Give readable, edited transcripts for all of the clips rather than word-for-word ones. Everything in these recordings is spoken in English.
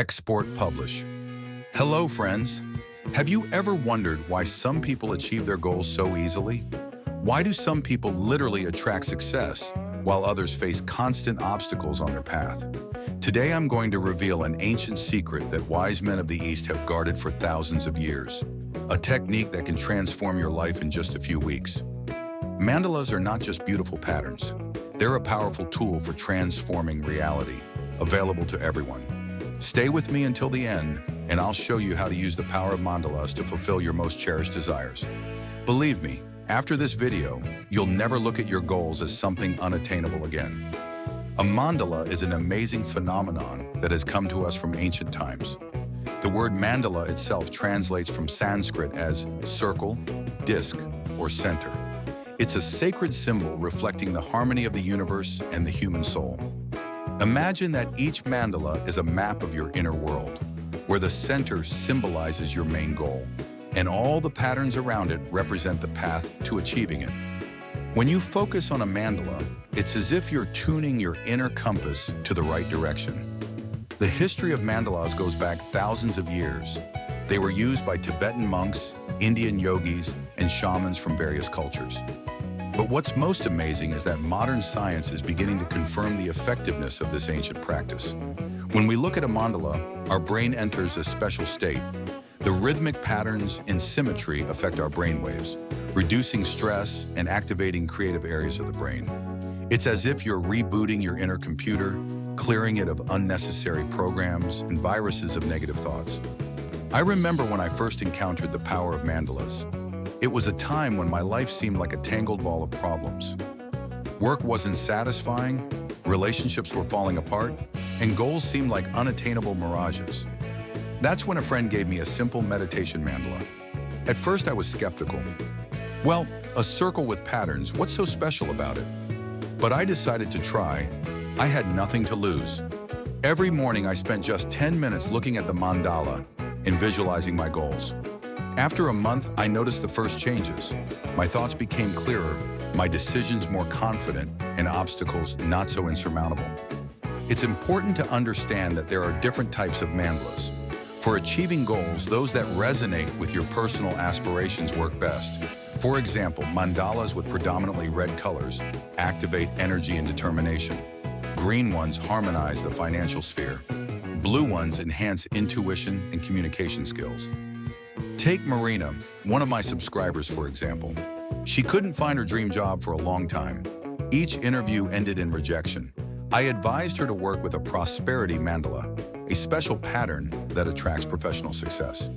Export Publish. Hello, friends. Have you ever wondered why some people achieve their goals so easily? Why do some people literally attract success, while others face constant obstacles on their path? Today I'm going to reveal an ancient secret that wise men of the East have guarded for thousands of years. A technique that can transform your life in just a few weeks. Mandalas are not just beautiful patterns. They're a powerful tool for transforming reality, available to everyone. Stay with me until the end, and I'll show you how to use the power of mandalas to fulfill your most cherished desires. Believe me, after this video, you'll never look at your goals as something unattainable again. A mandala is an amazing phenomenon that has come to us from ancient times. The word mandala itself translates from Sanskrit as circle, disc, or center. It's a sacred symbol reflecting the harmony of the universe and the human soul. Imagine that each mandala is a map of your inner world, where the center symbolizes your main goal, and all the patterns around it represent the path to achieving it. When you focus on a mandala, it's as if you're tuning your inner compass to the right direction. The history of mandalas goes back thousands of years. They were used by Tibetan monks, Indian yogis, and shamans from various cultures. But what's most amazing is that modern science is beginning to confirm the effectiveness of this ancient practice. When we look at a mandala, our brain enters a special state. The rhythmic patterns and symmetry affect our brainwaves, reducing stress and activating creative areas of the brain. It's as if you're rebooting your inner computer, clearing it of unnecessary programs and viruses of negative thoughts. I remember when I first encountered the power of mandalas. It was a time when my life seemed like a tangled ball of problems. Work wasn't satisfying, relationships were falling apart, and goals seemed like unattainable mirages. That's when a friend gave me a simple meditation mandala. At first I was skeptical. Well, a circle with patterns, what's so special about it? But I decided to try. I had nothing to lose. Every morning I spent just 10 minutes looking at the mandala and visualizing my goals. After a month, I noticed the first changes. My thoughts became clearer, my decisions more confident, and obstacles not so insurmountable. It's important to understand that there are different types of mandalas. For achieving goals, those that resonate with your personal aspirations work best. For example, mandalas with predominantly red colors activate energy and determination. Green ones harmonize the financial sphere. Blue ones enhance intuition and communication skills. Take Marina, one of my subscribers, for example. She couldn't find her dream job for a long time. Each interview ended in rejection. I advised her to work with a prosperity mandala, a special pattern that attracts professional success.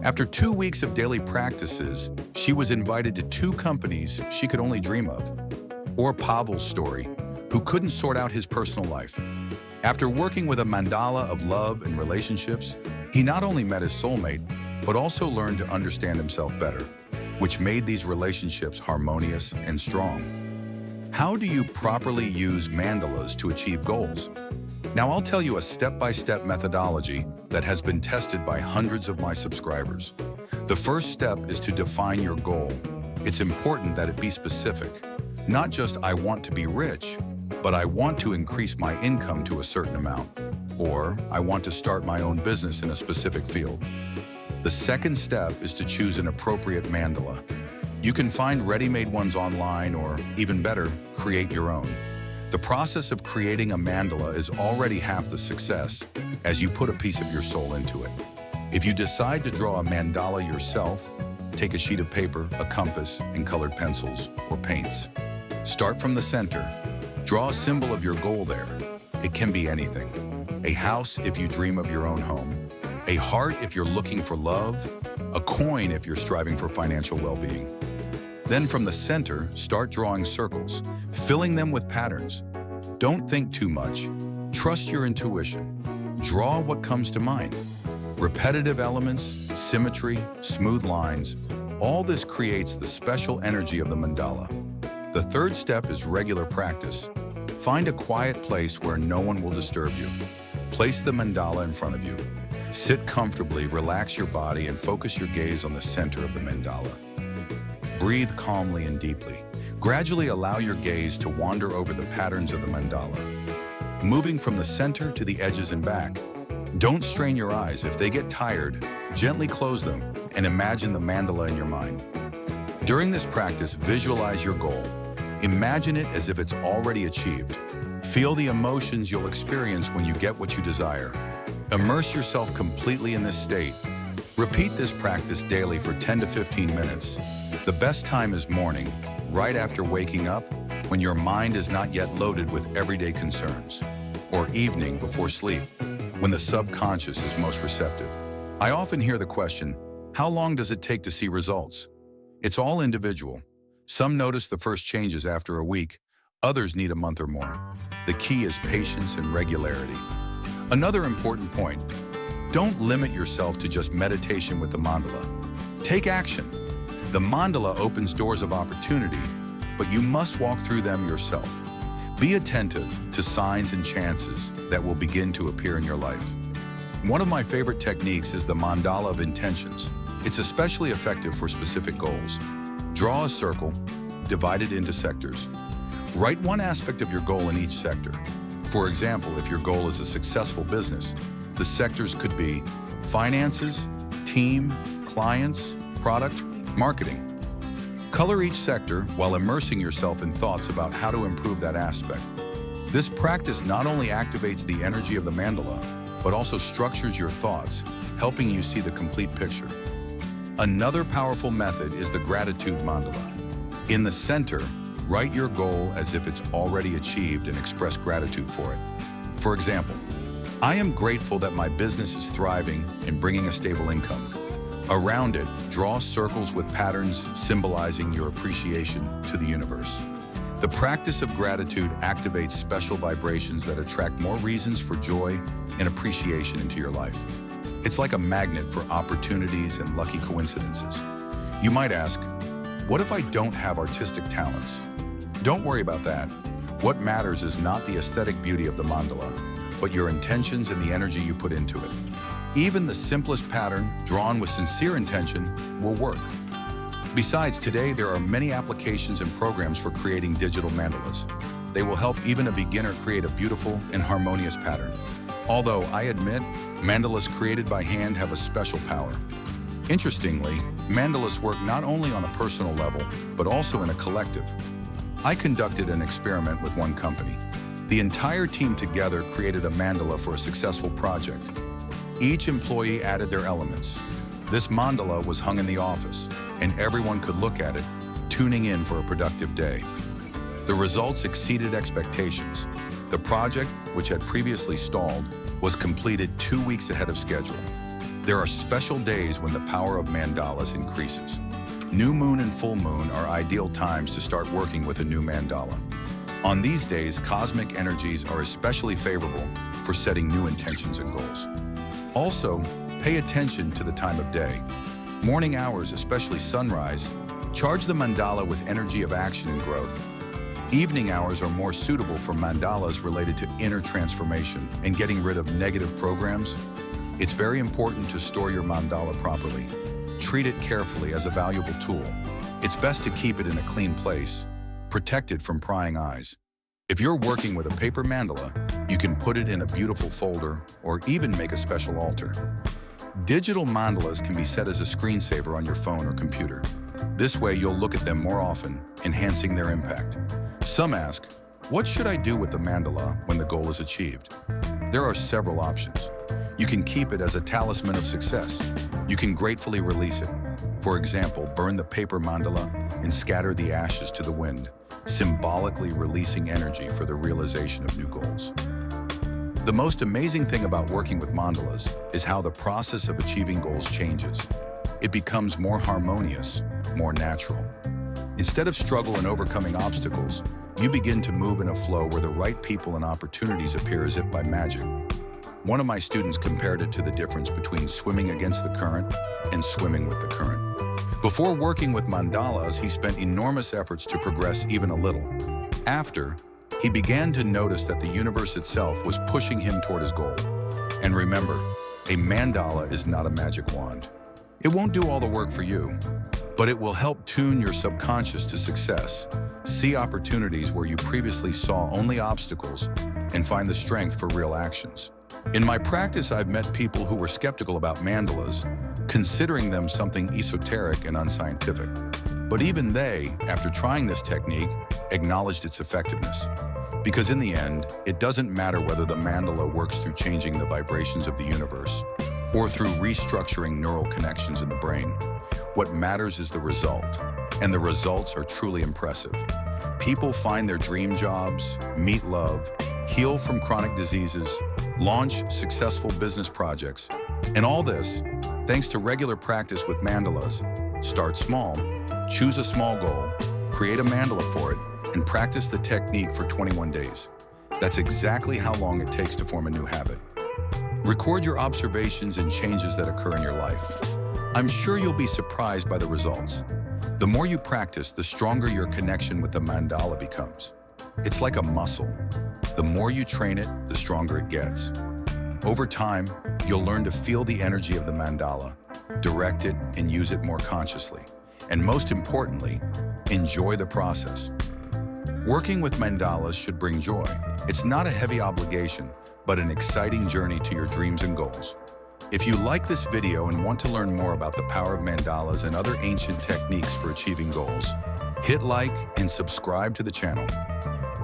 After 2 weeks of daily practices, she was invited to 2 companies she could only dream of. Or Pavel's story, who couldn't sort out his personal life. After working with a mandala of love and relationships, he not only met his soulmate, but also learned to understand himself better, which made these relationships harmonious and strong. How do you properly use mandalas to achieve goals? Now I'll tell you a step-by-step methodology that has been tested by hundreds of my subscribers. The first step is to define your goal. It's important that it be specific. Not just I want to be rich, but I want to increase my income to a certain amount, or I want to start my own business in a specific field. The second step is to choose an appropriate mandala. You can find ready-made ones online, or even better, create your own. The process of creating a mandala is already half the success as you put a piece of your soul into it. If you decide to draw a mandala yourself, take a sheet of paper, a compass, and colored pencils or paints. Start from the center. Draw a symbol of your goal there. It can be anything. A house if you dream of your own home. A heart if you're looking for love. A coin if you're striving for financial well-being. Then from the center, start drawing circles, filling them with patterns. Don't think too much. Trust your intuition. Draw what comes to mind. Repetitive elements, symmetry, smooth lines, all this creates the special energy of the mandala. The third step is regular practice. Find a quiet place where no one will disturb you. Place the mandala in front of you. Sit comfortably, relax your body, and focus your gaze on the center of the mandala. Breathe calmly and deeply. Gradually allow your gaze to wander over the patterns of the mandala. Moving from the center to the edges and back, Don't strain your eyes. If they get tired, gently close them and imagine the mandala in your mind. During this practice, visualize your goal. Imagine it as if it's already achieved. Feel the emotions you'll experience when you get what you desire. Immerse yourself completely in this state. Repeat this practice daily for 10 to 15 minutes. The best time is morning, right after waking up, when your mind is not yet loaded with everyday concerns, or evening before sleep, when the subconscious is most receptive. I often hear the question, how long does it take to see results? It's all individual. Some notice the first changes after a week, others need a month or more. The key is patience and regularity. Another important point, don't limit yourself to just meditation with the mandala. Take action. The mandala opens doors of opportunity, but you must walk through them yourself. Be attentive to signs and chances that will begin to appear in your life. One of my favorite techniques is the mandala of intentions. It's especially effective for specific goals. Draw a circle, divide it into sectors. Write one aspect of your goal in each sector. For example, if your goal is a successful business, the sectors could be finances, team, clients, product, marketing. Color each sector while immersing yourself in thoughts about how to improve that aspect. This practice not only activates the energy of the mandala, but also structures your thoughts, helping you see the complete picture. Another powerful method is the gratitude mandala. In the center, write your goal as if it's already achieved and express gratitude for it. For example, I am grateful that my business is thriving and bringing a stable income. Around it, draw circles with patterns symbolizing your appreciation to the universe. The practice of gratitude activates special vibrations that attract more reasons for joy and appreciation into your life. It's like a magnet for opportunities and lucky coincidences. You might ask, what if I don't have artistic talents? Don't worry about that. What matters is not the aesthetic beauty of the mandala, but your intentions and the energy you put into it. Even the simplest pattern, drawn with sincere intention, will work. Besides, today there are many applications and programs for creating digital mandalas. They will help even a beginner create a beautiful and harmonious pattern. Although, I admit, mandalas created by hand have a special power. Interestingly, mandalas work not only on a personal level, but also in a collective. I conducted an experiment with one company. The entire team together created a mandala for a successful project. Each employee added their elements. This mandala was hung in the office, and everyone could look at it, tuning in for a productive day. The results exceeded expectations. The project, which had previously stalled, was completed 2 weeks ahead of schedule. There are special days when the power of mandalas increases. New moon and full moon are ideal times to start working with a new mandala. On these days, cosmic energies are especially favorable for setting new intentions and goals. Also, pay attention to the time of day. Morning hours, especially sunrise, charge the mandala with energy of action and growth. Evening hours are more suitable for mandalas related to inner transformation and getting rid of negative programs. It's very important to store your mandala properly. Treat it carefully as a valuable tool. It's best to keep it in a clean place, protected from prying eyes. If you're working with a paper mandala, you can put it in a beautiful folder or even make a special altar. Digital mandalas can be set as a screensaver on your phone or computer. This way you'll look at them more often, enhancing their impact. Some ask, what should I do with the mandala when the goal is achieved? There are several options. You can keep it as a talisman of success. You can gratefully release it. For example, burn the paper mandala and scatter the ashes to the wind, symbolically releasing energy for the realization of new goals. The most amazing thing about working with mandalas is how the process of achieving goals changes. It becomes more harmonious, more natural. Instead of struggle and overcoming obstacles, you begin to move in a flow where the right people and opportunities appear as if by magic. One of my students compared it to the difference between swimming against the current and swimming with the current. Before working with mandalas, he spent enormous efforts to progress even a little. After, he began to notice that the universe itself was pushing him toward his goal. And remember, a mandala is not a magic wand. It won't do all the work for you, but it will help tune your subconscious to success, see opportunities where you previously saw only obstacles, and find the strength for real actions. In my practice, I've met people who were skeptical about mandalas, considering them something esoteric and unscientific. But even they, after trying this technique, acknowledged its effectiveness. Because in the end, it doesn't matter whether the mandala works through changing the vibrations of the universe or through restructuring neural connections in the brain. What matters is the result, and the results are truly impressive. People find their dream jobs, meet love, heal from chronic diseases, launch successful business projects, and all this thanks to regular practice with mandalas. Start small, choose a small goal, create a mandala for it, and practice the technique for 21 days. That's exactly how long it takes to form a new habit. Record your observations and changes that occur in your life. I'm sure you'll be surprised by the results. The more you practice, the stronger your connection with the mandala becomes. It's like a muscle. The more you train it, the stronger it gets. Over time, you'll learn to feel the energy of the mandala, direct it, and use it more consciously. And most importantly, enjoy the process. Working with mandalas should bring joy. It's not a heavy obligation, but an exciting journey to your dreams and goals. If you like this video and want to learn more about the power of mandalas and other ancient techniques for achieving goals, hit like and subscribe to the channel.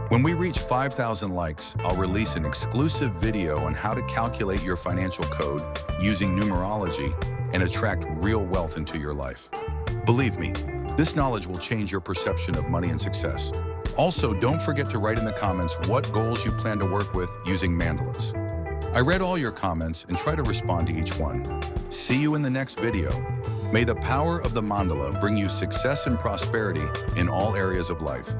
When we reach 5,000 likes, I'll release an exclusive video on how to calculate your financial code using numerology and attract real wealth into your life. Believe me, this knowledge will change your perception of money and success. Also, don't forget to write in the comments what goals you plan to work with using mandalas. I read all your comments and try to respond to each one. See you in the next video. May the power of the mandala bring you success and prosperity in all areas of life.